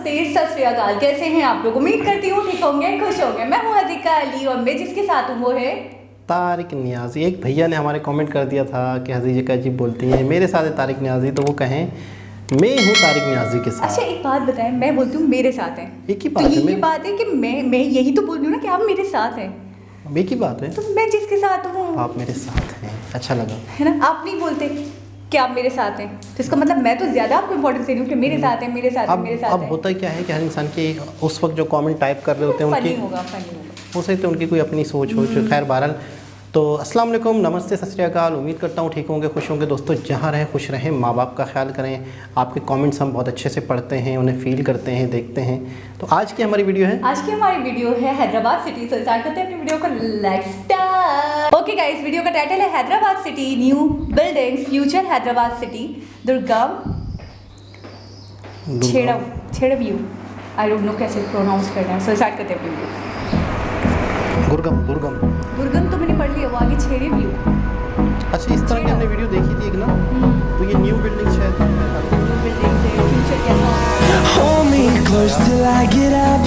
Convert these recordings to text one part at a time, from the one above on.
नमस्ते, सत श्री अकाल। कैसे हैं आप लोग? उम्मीद करती हूँ ठीक होंगे, खुश होंगे। मैं हूँ हज़ीका अली और मैं जिसके साथ हूँ वो है तारिक नियाज़ी। एक भैया ने हमारे कमेंट कर दिया था कि हज़ीका जी बोलती हैं मेरे साथ है तारिक नियाज़ी, तो वो कहें मैं हूँ तारिक नियाज़ी के साथ। अच्छा एक बात बताएं, मैं बोलती हूँ मेरे साथ हैं, एक ही तो बात है। यही बात है कि मैं यही तो बोल रही हूँ ना कि आप मेरे साथ हैं। एक ही बात है, तो मैं जिसके साथ हूँ आप मेरे साथ हैं। अच्छा लगा है ना। आप नहीं बोलते कि आप मेरे साथ हैं, तो इसका मतलब मैं तो ज़्यादा आपको इम्पोर्टेंस दे रही हूँ कि मेरे साथ है, मेरे साथ है, मेरे साथ अब है। होता क्या है कि हर इंसान के उस वक्त जो कमेंट टाइप कर रहे होते हैं फनी उनकी होगा, फनी होगा। हो सकता है उनकी कोई अपनी सोच हो। खैर बहरहाल, तो अस्सलाम वालेकुम, नमस्ते, सत श्री अकाल। उम्मीद करता हूँ ठीक होंगे, खुश होंगे। दोस्तों जहाँ रहें खुश रहें, माँ बाप का ख्याल करें। आपके कमेंट्स हम बहुत अच्छे से पढ़ते हैं, उन्हें फील करते हैं, देखते हैं। तो आज की हमारी वीडियो है हैदराबाद सिटी। सो स्टार्ट करते हैं अपनी वीडियो को। Let's start. Okay guys, video का टाइटल है Hyderabad city, new buildings, future Hyderabad city, दुर्गम छेड़व्यू। आई डोंट नो कैसे प्रोनाउंस करना है। सो स्टार्ट करते हैं अपनी वीडियो। गुरगम तो मैंने पढ़ लिया, वो आगे छेड़व्यू। अच्छा, इस तरह की हमने वीडियो देखी थी एक ना, तो ये न्यू बिल्डिंग शायद फ्यूचर कैसा। Hold me close till I get up.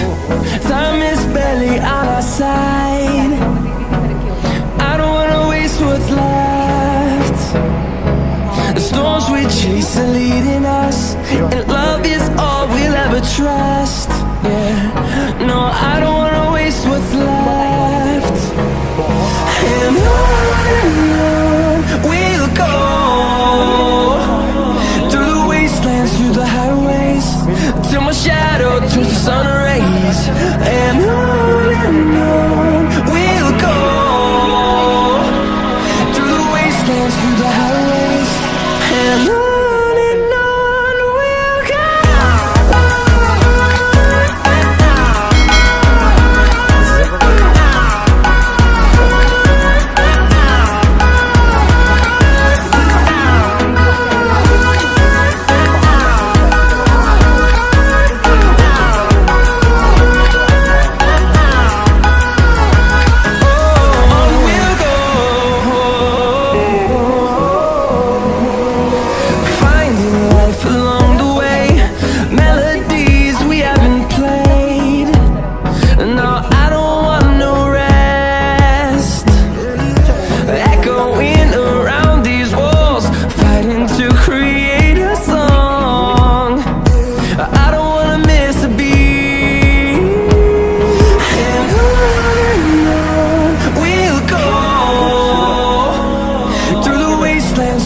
Time is barely on our side. I don't wanna waste what's left. The storms we chase are leading us, and love is all we'll ever trust. Yeah, no, I don't wanna waste what's left. And on we'll go, through the wastelands, through the highways, till my shadow turns to sun rays. And on we'll go, through the wastelands, through the highways, and on we'll go.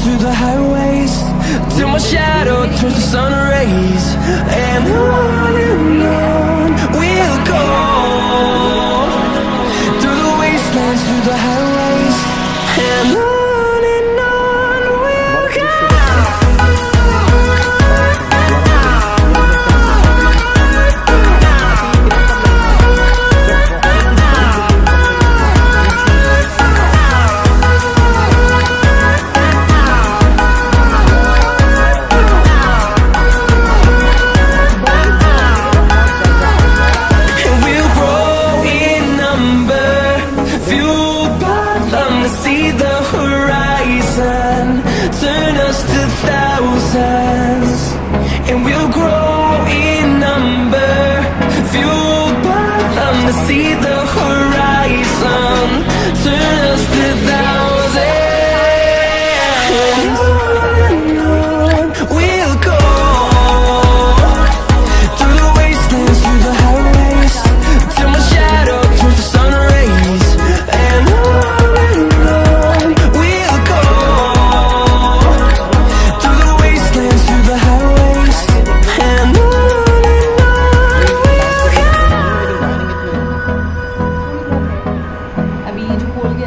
Through the highways, till my shadow turns to sun rays. And on we'll go, through the wastelands, through the highways, and on we'll go. See the horizon, turn us to thousands, and we'll grow in number, fueled by them to see the horizon, turn us to thousands, and on we'll go, through the wastelands, through the highways, till my shadow turns to sun rays. And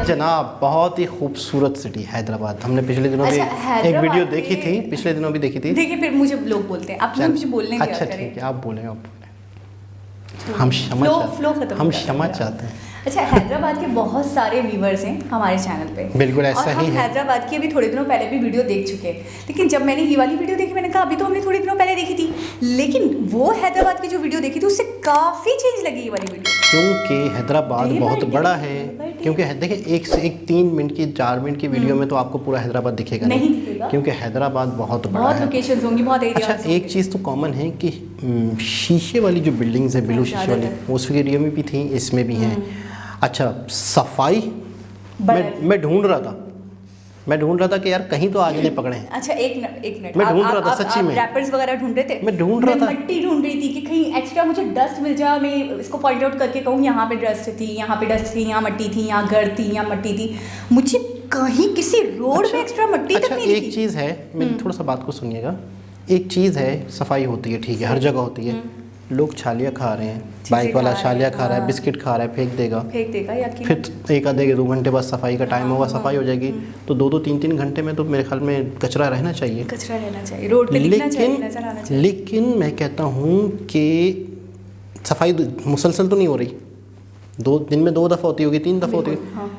जनाब, बहुत ही खूबसूरत city Hyderabad. हमने पिछले दिनों भी एक video देखी थी, पिछले दिनों भी देखी थी। देखिए फिर मुझे लोग बोलते हैं, आप मुझे बोलने दिया अच्छा करें। ठीक है, आप बोले हम क्षमा चाहते हैं। अच्छा, हैदराबाद के बहुत सारे व्यूवर्स हैं हमारे चैनल पे। बिल्कुल ऐसा और ही हम है। हैदराबाद की अभी थोड़े दिनों पहले भी वीडियो देख चुके हैं, लेकिन जब मैंने ये वाली वीडियो देखी मैंने कहा अभी तो हमने थोड़े दिनों पहले देखी थी, लेकिन वो हैदराबाद की जो वीडियो देखी थी उससे काफ़ी चेंज लगी ये वाली वीडियो। क्योंकि हैदराबाद Day by बहुत day, बड़ा है। day by day। क्योंकि देखिए एक से एक 3 मिनट की 4 मिनट की वीडियो में तो आपको पूरा हैदराबाद दिखेगा नहीं दिखेगा। क्योंकि हैदराबाद बहुत बड़ा बहुत है। लोकेशंस होंगी, बहुत एरियाज अच्छा, एक चीज़ तो कॉमन है कि शीशे वाली जो बिल्डिंग्स है, ब्लू शीशे वाली, ज़्यादातर। उस वीडियो में भी थी, इसमें भी हैं। अच्छा, सफाई बड़ा मैं ढूंढ रहा था कि यार कहीं तो आगे नहीं पकड़े हैं। अच्छा, एक मिनट मैं ढूंढ रहा था सच्ची में। रैपर्स वगैरह ढूंढ रहे थे? मैं ढूंढ रहा था। मट्टी ढूंढ रही थी कि कहीं एक्स्ट्रा मुझे डस्ट मिल जाए, मैं इसको पॉइंट आउट करके कहूँ यहाँ पे डस्ट थी, यहाँ पे डस्ट थी, यहाँ मट्टी थी, यहाँ घर थी, यहाँ मट्टी थी। मुझे कहीं किसी रोड में एक्स्ट्रा मट्टी तक नहीं एक दिखी। चीज़ है, मेरी थोड़ा सा बात को सुनिएगा। एक चीज़ है, सफाई होती है, ठीक है, हर जगह होती है। लोग छालियाँ खा रहे हैं, बाइक वाला छालियाँ खा रहा है, बिस्किट खा रहा है, फेंक देगा या कि फिर एक आधे 2 घंटे बाद सफाई का टाइम होगा, सफाई हो जाएगी, तो 2-2 3-3 घंटे में तो मेरे ख्याल में कचरा रहना चाहिए। कचरा रहना चाहिए, रोड पे दिखना चाहिए, नजर आना चाहिए। लेकिन मैं कहता हूँ कि सफाई मुसलसल तो नहीं हो रही, 2 दिन में 2 दफ़ा होती होगी, 3 दफ़ा होती होगी। हाँ।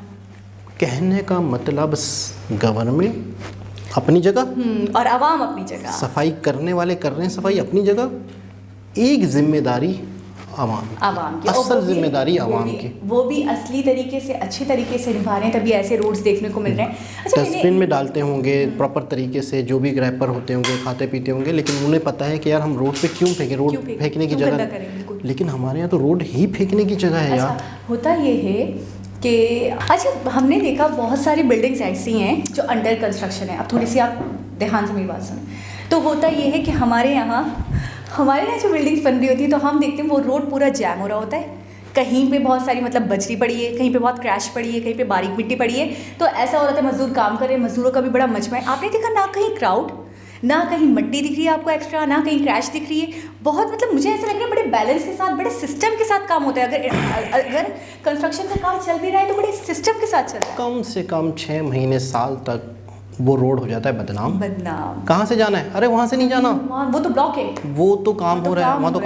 कहने का मतलब गवर्नमेंट अपनी जगह और आवाम अपनी जगह। सफाई करने वाले कर रहे हैं सफाई अपनी जगह, एक जिम्मेदारी आवाम की, असल जिम्मेदारी आवाम की, वो भी असली तरीके से, अच्छे तरीके से निभा रहे हैं, तभी ऐसे रोड्स देखने को मिल रहे हैं। अच्छा, डस्टबिन में डालते होंगे प्रॉपर तरीके से, जो भी रैपर होते होंगे, खाते पीते होंगे, लेकिन उन्हें पता है कि यार हम रोड पे क्यों फेंकें, रोड फेंकने की जगह, लेकिन हमारे यहाँ तो रोड ही फेंकने की जगह है यार। होता ये है कि अच्छा, हमने देखा बहुत सारी बिल्डिंग्स ऐसी हैं जो अंडर कंस्ट्रक्शन है। अब थोड़ी सी आप ध्यान से मेरी बात सुनें। तो होता ये है कि हमारे यहाँ जो बिल्डिंग्स बन रही होती है तो हम देखते हैं वो रोड पूरा जैम हो रहा होता है, कहीं पे बहुत सारी मतलब बजरी पड़ी है, कहीं पे बहुत क्रैश पड़ी है, कहीं पे बारीक मिट्टी पड़ी है। तो ऐसा हो रहा था, मजदूर काम कर रहे हैं, मजदूरों का भी बड़ा मजमा है। आपने देखा ना कहीं क्राउड, ना कहीं मिट्टी दिख रही है आपको एक्स्ट्रा, ना कहीं क्रैश दिख रही है। बहुत मतलब मुझे ऐसा लग रहा है बड़े बैलेंस के साथ, बड़े सिस्टम के साथ काम होता है। अगर कंस्ट्रक्शन का काम चल भी रहा है तो बड़े सिस्टम के साथ चल रहा है। कम से कम 6 महीने साल तक वो रोड हो जाता है बदनाम। कहाँ से जाना है? अरे वहाँ से नहीं जाना, वो तो ब्लॉक है, वो तो काम हो रहा है वहाँ तो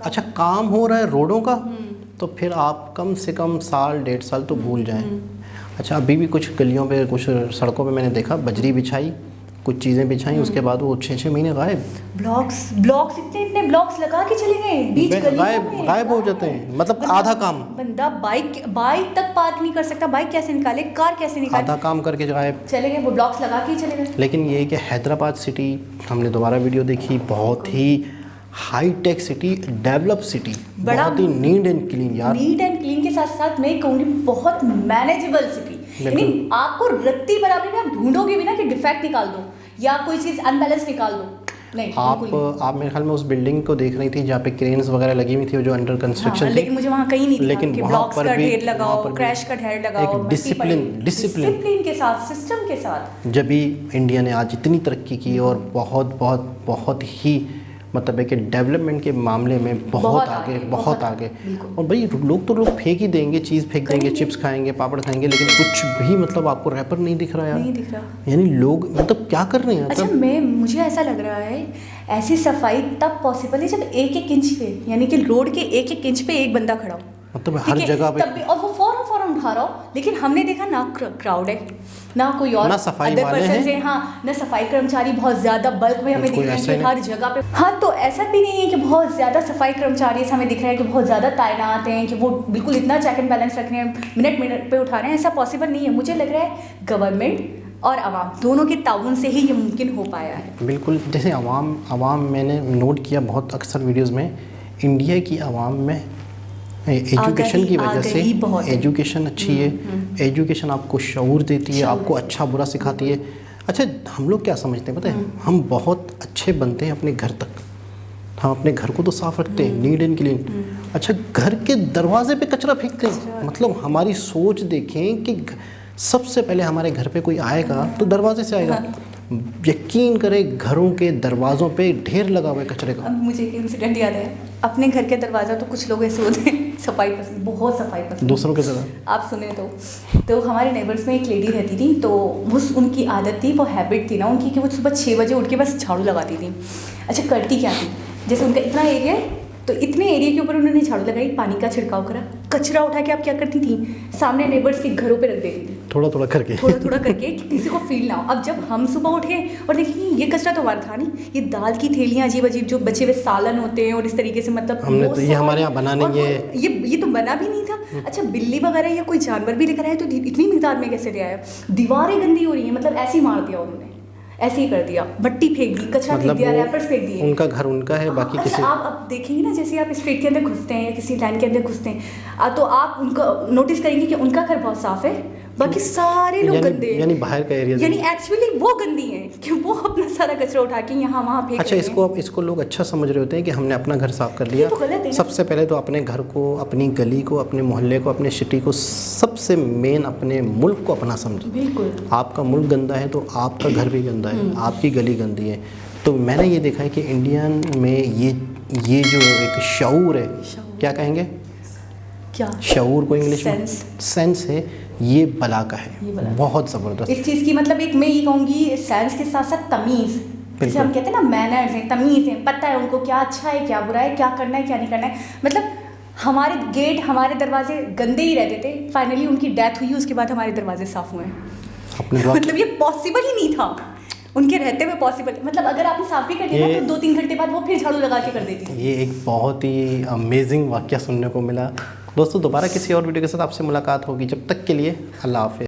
अच्छा काम हो रहा है रोडों का, तो फिर आप कम से कम साल 1.5 साल तो भूल जाएं। अच्छा, अभी भी कुछ गलियों पे, कुछ सड़कों पे मैंने देखा बजरी बिछाई, कुछ चीज़ें बिछाई, उसके बाद वो 6-6 महीने गायब। ब्लॉक्स इतने ब्लॉक्स लगा के चले गए बीच गलियों में, गायब हो जाते हैं। मतलब आधा काम, बंदा बाइक तक पार्क नहीं कर सकता, बाइक कैसे निकाले, कार कैसे निकाले, आधा काम करके गायब चले गए, वो ब्लॉक्स लगा के चले गए। लेकिन ये कि हैदराबाद सिटी, हमने दोबारा वीडियो देखी, बहुत ही high tech city, develop city, बहुत ही नीट एंड क्लीन यार। नीट एंड क्लीन के साथ साथ मैं कहूँगी बहुत मैनेजेबल सिटी। यानी आपको रत्ती बराबरी में आप ढूंढोगे भी ना कि डिफेक्ट निकाल दो या कोई चीज़ अनबैलेंस निकाल दो, नहीं। आप मेरे ख्याल में उस बिल्डिंग को देख रही थी जहाँ पे क्रेन्स वगैरह लगी हुई थी, जो अंडर कंस्ट्रक्शन थी, लेकिन मुझे वहाँ कहीं नहीं दिखा। लेकिन वहाँ पर भी क्रैश का ढेर लगाओ, एक डिसिप्लिन के साथ, सिस्टम के साथ। जब भी इंडिया ने आज इतनी तरक्की की और बहुत ही मतलब है कि डेवलपमेंट के मामले में बहुत आगे। और भाई लोग फेंक ही देंगे, चीज़ फेंक देंगे, चिप्स खाएंगे, पापड़ खाएंगे, लेकिन कुछ भी मतलब आपको रैपर नहीं दिख रहा यार, नहीं दिख रहा। यानी लोग मतलब क्या कर रहे हैं? अच्छा, मुझे ऐसा लग रहा है ऐसी सफाई तब पॉसिबल है जब 1-1 इंच पे, यानी कि रोड के 1-1 इंच पे एक बंदा खड़ा हो, मतलब हर जगह पे, तब भी, और वो फौरन उठा रहा हो। लेकिन हमने देखा ना क्राउड है, ना कोई और ना सफाई वाले हैं, हाँ, ना सफाई कर्मचारी बहुत ज़्यादा बल्क में हमें दिख रहे हैं हर जगह पे। हाँ, तो ऐसा भी नहीं है कि बहुत ज़्यादा सफाई कर्मचारी हमें दिख रहे हैं कि बहुत ज़्यादा तैनात हैं, कि वो बिल्कुल इतना चेक एंड बैलेंस रख रहे हैं, मिनट पे उठा रहे हैं, ऐसा पॉसिबल नहीं है। मुझे लग रहा है गवर्नमेंट और आवाम दोनों के ताउन से ही ये मुमकिन हो पाया है। बिल्कुल, जैसे आवाम मैंने नोट किया बहुत अक्सर वीडियोज़ में, इंडिया की आवाम में एजुकेशन की वजह से, एजुकेशन अच्छी है, एजुकेशन आपको शऊर देती है, आपको अच्छा बुरा सिखाती है। अच्छा, हम लोग क्या समझते हैं पता है, हम बहुत अच्छे बनते हैं अपने घर तक, हम अपने घर को तो साफ रखते हैं, नीट एंड क्लीन। अच्छा, घर के दरवाजे पे कचरा फेंकते हैं। मतलब हमारी सोच देखें कि सबसे पहले हमारे घर पे कोई आएगा तो दरवाजे से आएगा। यकीन करें, घरों के दरवाज़ों पे ढेर लगा हुआ है कचरे का। मुझे एक इंसिडेंट याद है, अपने घर के दरवाज़ा तो कुछ लोग ऐसे होते हैं सफाई पसंद, बहुत सफाई पसंद, दूसरों के तरह। आप सुने तो हमारे नेबर्स में एक लेडी रहती थी, तो वो उनकी आदत थी, वो हैबिट थी ना उनकी, कि वो सुबह 6 बजे उठ के बस झाड़ू लगाती थी। अच्छा, करती क्या थी, जैसे उनका इतना एरिया है, तो इतने एरिया के ऊपर उन्होंने झाड़ू लगाई, पानी का छिड़काव करा, कचरा उठा के आप क्या करती थी, सामने नेबर्स के घरों पे रख देती थी, थोड़ा थोड़ा करके कि किसी को फील ना हो। अब जब हम सुबह उठे और देखेंगे ये कचरा तो हमारा था नहीं, ये दाल की थैलियाँ अजीब अजीब जो बचे हुए सालन होते हैं और इस तरीके से, मतलब हमने वो तो ये हमारे यहाँ बना नहीं और ये तो बना भी नहीं था। अच्छा बिल्ली वगैरह या कोई जानवर भी लेकर आया तो इतनी मिकदार में कैसे ले आया। दीवारें गंदी हो रही है, मतलब ऐसे ही मार दिया उन्होंने, ऐसे ही कर दिया, मट्टी फेंक दी, कचरा फेंक दिया, रैपर्स फेंक दिए। उनका घर उनका है, बाकी अच्छा, किसी आप अब देखेंगे ना, जैसे आप स्ट्रीट के अंदर घुसते हैं या किसी लाइन के अंदर घुसते हैं तो आप उनका नोटिस करेंगे कि उनका घर बहुत साफ है, बाकी सारे लोग गंदे हैं। यानी बाहर का एरिया, यानी एक्चुअली वो गंदी है कि वो अपना सारा कचरा उठा के यहाँ वहाँ फेंक अच्छा रहे हैं। इसको लोग अच्छा समझ रहे होते हैं कि हमने अपना घर साफ कर लिया। ये तो गलत है ना। सबसे पहले तो अपने घर को, अपनी गली को, अपने मोहल्ले को, अपने सिटी को, सबसे मेन अपने मुल्क को अपना समझो। बिल्कुल। आपका मुल्क गंदा है तो आपका घर भी गंदा है, आपकी गली गंदी है। तो मैंने ये देखा है कि इंडियन में ये जो एक शऊर है, क्या कहेंगे, क्या शऊर को इंग्लिश में सेंस है, ये बला का है, बहुत ज़बरदस्त इस चीज़ की। मतलब एक मैं ये कहूँगी सेंस के साथ साथ तमीज़, जैसे हम कहते हैं ना मैनर्स हैं, तमीज़ हैं, पता है उनको क्या अच्छा है क्या बुरा है, क्या करना है क्या नहीं करना है। मतलब हमारे गेट, हमारे दरवाजे गंदे ही रहते थे, फाइनली उनकी डेथ हुई, उसके बाद हमारे दरवाजे साफ़ हुए हैं। मतलब ये पॉसिबल ही नहीं था उनके रहते हुए, पॉसिबल, मतलब अगर आपने साफ भी कर लिया ना तो 2-3 घंटे बाद वो फिर झाड़ू लगा के कर देती थी। ये एक बहुत ही अमेजिंग वाक़या सुनने को मिला। दोस्तों दोबारा किसी और वीडियो के साथ आपसे मुलाकात होगी, जब तक के लिए अल्लाह हाफ़िज़।